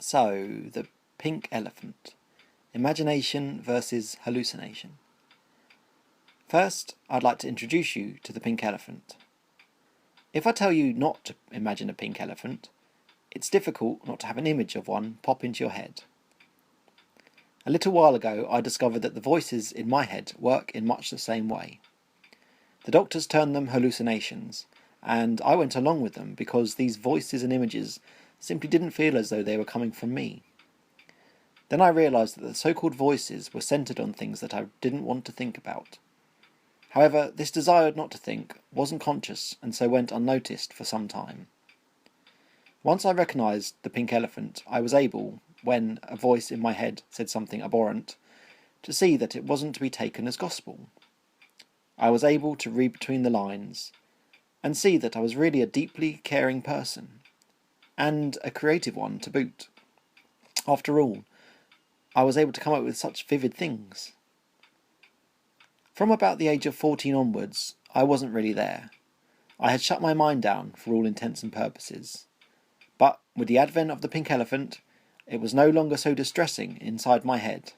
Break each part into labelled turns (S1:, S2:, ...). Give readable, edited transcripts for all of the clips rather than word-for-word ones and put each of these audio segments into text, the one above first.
S1: So, the pink elephant. Imagination versus hallucination. First, I'd like to introduce you to the pink elephant. If I tell you not to imagine a pink elephant, it's difficult not to have an image of one pop into your head. A little while ago, I discovered that the voices in my head work in much the same way. The doctors termed them hallucinations, and I went along with them because these voices and images simply didn't feel as though they were coming from me. Then I realised that the so-called voices were centred on things that I didn't want to think about. However, this desire not to think wasn't conscious and so went unnoticed for some time. Once I recognised the pink elephant, I was able, when a voice in my head said something abhorrent, to see that it wasn't to be taken as gospel. I was able to read between the lines and see that I was really a deeply caring person, and a creative one to boot. After all, I was able to come up with such vivid things. From about the age of 14 onwards, I wasn't really there. I had shut my mind down for all intents and purposes. But with the advent of the pink elephant, it was no longer so distressing inside my head.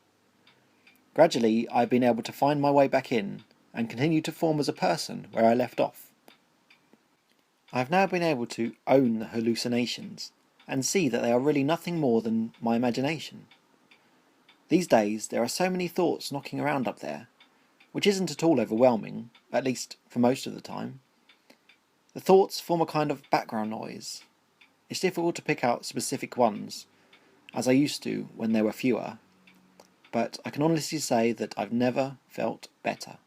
S1: Gradually, I've been able to find my way back in and continue to form as a person where I left off. I've now been able to own the hallucinations and see that they are really nothing more than my imagination. These days, there are so many thoughts knocking around up there, which isn't at all overwhelming, at least for most of the time. The thoughts form a kind of background noise. It's difficult to pick out specific ones, as I used to when there were fewer, but I can honestly say that I've never felt better.